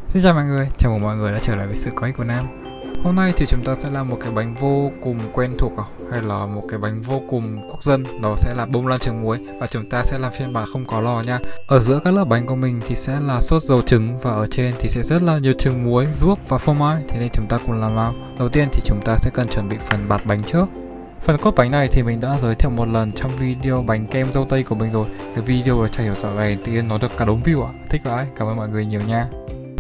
Xin chào mọi người, chào mừng mọi người đã trở lại với sự có ích của Nam. Hôm nay thì chúng ta sẽ làm một cái bánh vô cùng quen thuộc hay là một cái bánh vô cùng quốc dân, đó sẽ là bông lan trứng muối và chúng ta sẽ làm phiên bản không có lò nha. Ở giữa các lớp bánh của mình thì sẽ là sốt dầu trứng và ở trên thì sẽ rất là nhiều trứng muối, ruốc và phô mai, thế nên chúng ta cùng làm nào. Đầu tiên thì chúng ta sẽ cần chuẩn bị phần bạt bánh trước. Phần cốt bánh này thì mình đã giới thiệu một lần trong video bánh kem dâu tây của mình rồi. Cái video chả hiểu sao này tự nhiên nó được cả đống view thích vãi, cảm ơn mọi người nhiều nha.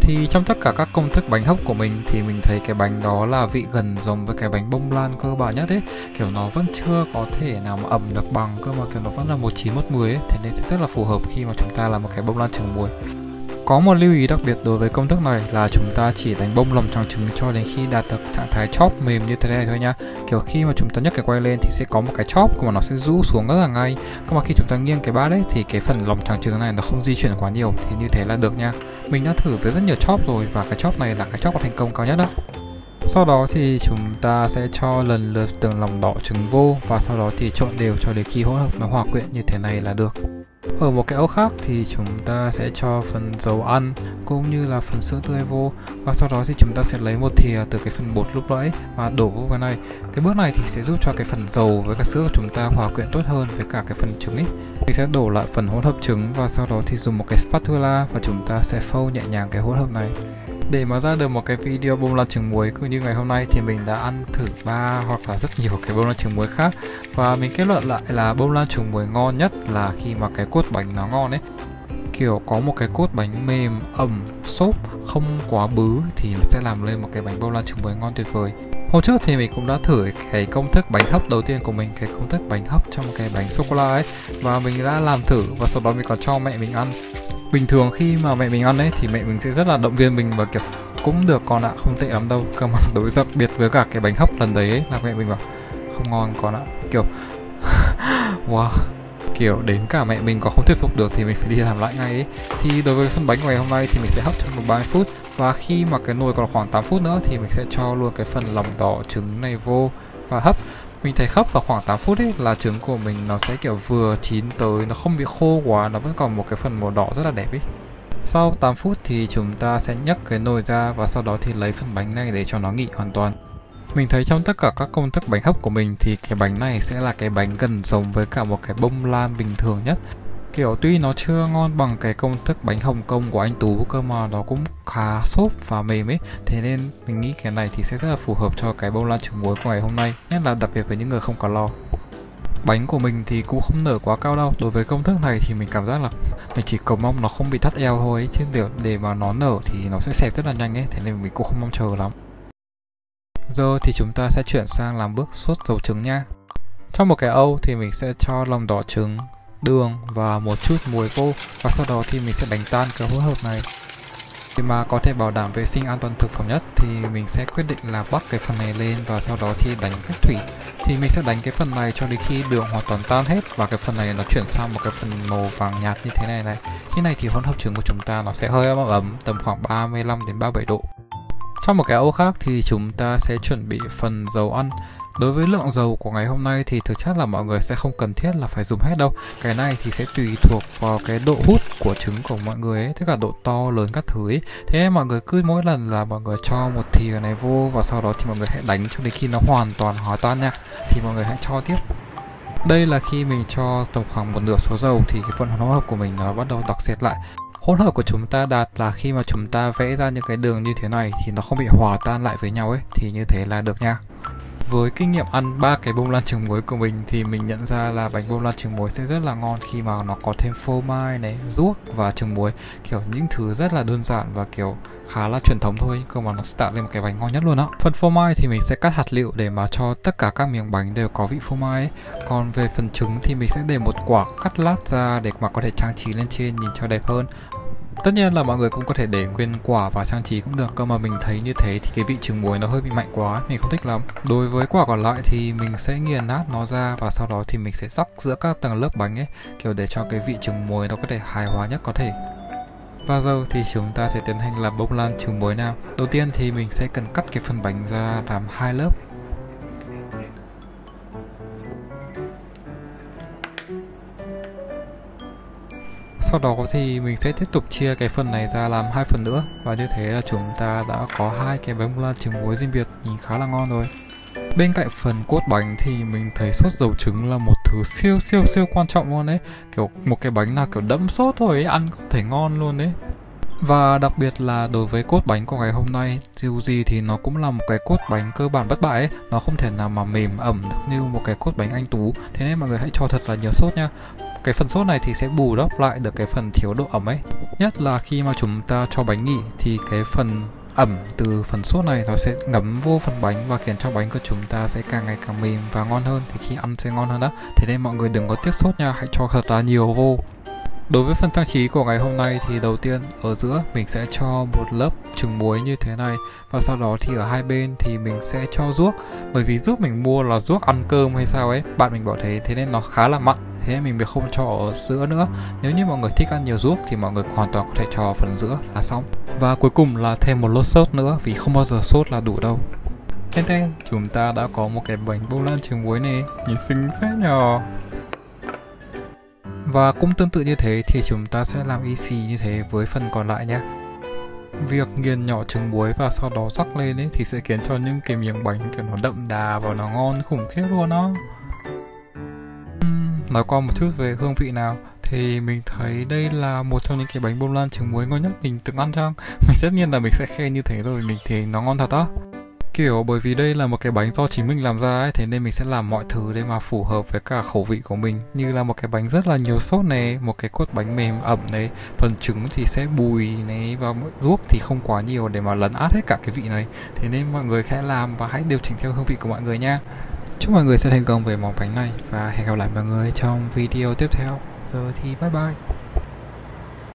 Thì trong tất cả các công thức bánh hấp của mình thì mình thấy cái bánh đó là vị gần giống với cái bánh bông lan cơ bản nhất ấy. Kiểu nó vẫn chưa có thể nào mà ẩm được bằng cơ mà kiểu nó vẫn là 19 110 ấy. Thế nên sẽ rất là phù hợp khi mà chúng ta làm một cái bông lan trứng muối. Có một lưu ý đặc biệt đối với công thức này là chúng ta chỉ đánh bông lòng trắng trứng cho đến khi đạt được trạng thái chóp mềm như thế này thôi nha. Kiểu khi mà chúng ta nhấc cái quay lên thì sẽ có một cái chóp mà nó sẽ rũ xuống rất là ngay. Còn mà khi chúng ta nghiêng cái bát ấy thì cái phần lòng trắng trứng này nó không di chuyển quá nhiều, thì như thế là được nha. Mình đã thử với rất nhiều chóp rồi và cái chóp này là cái chóp có thành công cao nhất đó. Sau đó thì chúng ta sẽ cho lần lượt từng lòng đỏ trứng vô và sau đó thì trộn đều cho đến khi hỗn hợp nó hòa quyện như thế này là được. Ở một cái ốc khác thì chúng ta sẽ cho phần dầu ăn cũng như là phần sữa tươi vô và sau đó thì chúng ta sẽ lấy một thìa từ cái phần bột lúc nãy và đổ vô cái này. Cái bước này thì sẽ giúp cho cái phần dầu với cả sữa của chúng ta hòa quyện tốt hơn với cả cái phần trứng ấy. Mình sẽ đổ lại phần hỗn hợp trứng và sau đó thì dùng một cái spatula và chúng ta sẽ phâu nhẹ nhàng cái hỗn hợp này. Để mà ra được một cái video bông lan trứng muối cứ như ngày hôm nay thì mình đã ăn thử 3 hoặc là rất nhiều cái bông lan trứng muối khác và mình kết luận lại là bông lan trứng muối ngon nhất là khi mà cái cốt bánh nó ngon ấy. Kiểu có một cái cốt bánh mềm, ẩm, xốp, không quá bứ thì sẽ làm lên một cái bánh bông lan trứng muối ngon tuyệt vời. Hôm trước thì mình cũng đã thử cái công thức bánh hấp đầu tiên của mình, cái công thức bánh hấp trong cái bánh sô cô la ấy, và mình đã làm thử và sau đó mình còn cho mẹ mình ăn. Bình thường khi mà mẹ mình ăn ấy thì mẹ mình sẽ rất là động viên mình và kiểu cũng được con ạ, không tệ lắm đâu. Cơ mà đối đặc biệt với cả cái bánh hấp lần đấy ấy, là mẹ mình bảo không ngon con ạ. Kiểu wow, kiểu đến cả mẹ mình có không thuyết phục được thì mình phải đi làm lại ngay ấy. Thì đối với phần bánh ngày hôm nay thì mình sẽ hấp trong 30 phút và khi mà cái nồi còn khoảng 8 phút nữa thì mình sẽ cho luôn cái phần lòng đỏ trứng này vô và hấp. Mình thấy hấp vào khoảng 8 phút ấy là trứng của mình nó sẽ kiểu vừa chín tới, nó không bị khô quá, nó vẫn còn một cái phần màu đỏ rất là đẹp ấy. Sau 8 phút thì chúng ta sẽ nhấc cái nồi ra và sau đó thì lấy phần bánh này để cho nó nghỉ hoàn toàn. Mình thấy trong tất cả các công thức bánh hấp của mình thì cái bánh này sẽ là cái bánh gần giống với cả một cái bông lan bình thường nhất. Kiểu tuy nó chưa ngon bằng cái công thức bánh Hồng Kông của anh Tú cơ mà nó cũng khá xốp và mềm ấy. Thế nên mình nghĩ cái này thì sẽ rất là phù hợp cho cái bông lan trứng muối của ngày hôm nay, nhất là đặc biệt với những người không có lo. Bánh của mình thì cũng không nở quá cao đâu. Đối với công thức này thì mình cảm giác là mình chỉ cầu mong nó không bị thắt eo thôi ấy. Chứ để mà nó nở thì nó sẽ xẹp rất là nhanh ấy. Thế nên mình cũng không mong chờ lắm. Giờ thì chúng ta sẽ chuyển sang làm bước sốt dầu trứng nha. Trong một cái âu thì mình sẽ cho lòng đỏ trứng, đường và một chút muối vô và sau đó thì mình sẽ đánh tan cái hỗn hợp này. Để mà có thể bảo đảm vệ sinh an toàn thực phẩm nhất thì mình sẽ quyết định là bắc cái phần này lên và sau đó thì đánh cách thủy. Thì mình sẽ đánh cái phần này cho đến khi đường hoàn toàn tan hết và cái phần này nó chuyển sang một cái phần màu vàng nhạt như thế này này. Khi này thì hỗn hợp trứng của chúng ta nó sẽ hơi ấm tầm khoảng 35 đến 37 độ. Trong một cái âu khác thì chúng ta sẽ chuẩn bị phần dầu ăn. Đối với lượng dầu của ngày hôm nay thì thực chất là mọi người sẽ không cần thiết là phải dùng hết đâu. Cái này thì sẽ tùy thuộc vào cái độ hút của trứng của mọi người ấy, tất cả độ to lớn các thứ ấy. Thế nên mọi người cứ mỗi lần là mọi người cho một thìa này vô và sau đó thì mọi người hãy đánh cho đến khi nó hoàn toàn hòa tan nha. Thì mọi người hãy cho tiếp. Đây là khi mình cho tầm khoảng một nửa số dầu thì cái phần hỗn hợp của mình nó bắt đầu đặc sệt lại. Hỗn hợp của chúng ta đạt là khi mà chúng ta vẽ ra những cái đường như thế này thì nó không bị hòa tan lại với nhau ấy, thì như thế là được nha. Với kinh nghiệm ăn 3 cái bông lan trứng muối của mình thì mình nhận ra là bánh bông lan trứng muối sẽ rất là ngon khi mà nó có thêm phô mai này, ruốc và trứng muối. Kiểu những thứ rất là đơn giản và kiểu khá là truyền thống thôi, cơ mà nó sẽ tạo lên một cái bánh ngon nhất luôn á. Phần phô mai thì mình sẽ cắt hạt lựu để mà cho tất cả các miếng bánh đều có vị phô mai ấy. Còn về phần trứng thì mình sẽ để một quả cắt lát ra để mà có thể trang trí lên trên nhìn cho đẹp hơn. Tất nhiên là mọi người cũng có thể để nguyên quả và trang trí cũng được, cơ mà mình thấy như thế thì cái vị trứng muối nó hơi bị mạnh quá, mình không thích lắm. Đối với quả còn lại thì mình sẽ nghiền nát nó ra và sau đó thì mình sẽ rắc giữa các tầng lớp bánh ấy, kiểu để cho cái vị trứng muối nó có thể hài hòa nhất có thể. Và giờ thì chúng ta sẽ tiến hành làm bông lan trứng muối nào. Đầu tiên thì mình sẽ cần cắt cái phần bánh ra làm 2 lớp. Sau đó thì mình sẽ tiếp tục chia cái phần này ra làm 2 phần nữa, và như thế là chúng ta đã có 2 cái bánh bông lan trứng muối riêng biệt, nhìn khá là ngon rồi. Bên cạnh phần cốt bánh thì mình thấy sốt dầu trứng là một thứ siêu quan trọng luôn đấy. Kiểu một cái bánh nào kiểu đẫm sốt thôi ấy, ăn cũng thấy ngon luôn đấy. Và đặc biệt là đối với cốt bánh của ngày hôm nay, dù gì thì nó cũng là một cái cốt bánh cơ bản bất bại ấy. Nó không thể nào mà mềm ẩm được như một cái cốt bánh anh tú. Thế nên mọi người hãy cho thật là nhiều sốt nha. Cái phần sốt này thì sẽ bù đắp lại được cái phần thiếu độ ẩm ấy. Nhất là khi mà chúng ta cho bánh nghỉ thì cái phần ẩm từ phần sốt này nó sẽ ngấm vô phần bánh và khiến cho bánh của chúng ta sẽ càng ngày càng mềm và ngon hơn, thì khi ăn sẽ ngon hơn đó. Thế nên mọi người đừng có tiếc sốt nha, hãy cho thật là nhiều vô. Đối với phần trang trí của ngày hôm nay thì đầu tiên ở giữa mình sẽ cho một lớp trứng muối như thế này, và sau đó thì ở hai bên thì mình sẽ cho ruốc. Bởi vì ruốc mình mua là ruốc ăn cơm hay sao ấy, bạn mình bảo thế nên nó khá là mặn, thế nên mình không cho ở giữa nữa. Nếu như mọi người thích ăn nhiều ruốc thì mọi người hoàn toàn có thể cho phần giữa là xong. Và cuối cùng là thêm một lốt sốt nữa, vì không bao giờ sốt là đủ đâu. Thế chúng ta đã có một cái bánh bông lan trứng muối này, nhìn xinh phết nhờ. Và cũng tương tự như thế thì chúng ta sẽ làm y xì như thế với phần còn lại nhé. Việc nghiền nhỏ trứng muối và sau đó rắc lên ấy thì sẽ khiến cho những cái miếng bánh kiểu nó đậm đà và nó ngon khủng khiếp luôn đó. Nói qua một chút về hương vị nào thì mình thấy đây là một trong những cái bánh bông lan trứng muối ngon nhất mình từng ăn chăng. Mình tất nhiên là mình sẽ khen như thế rồi, mình thì nó ngon thật đó. Kiểu bởi vì đây là một cái bánh do chính mình làm ra ấy, thế nên mình sẽ làm mọi thứ để mà phù hợp với cả khẩu vị của mình. Như là một cái bánh rất là nhiều sốt này, một cái cốt bánh mềm ẩm này, phần trứng thì sẽ bùi này, và ruốc thì không quá nhiều để mà lấn át hết cả cái vị này. Thế nên mọi người hãy làm và hãy điều chỉnh theo hương vị của mọi người nha. Chúc mọi người sẽ thành công về món bánh này và hẹn gặp lại mọi người trong video tiếp theo. Giờ thì bye bye.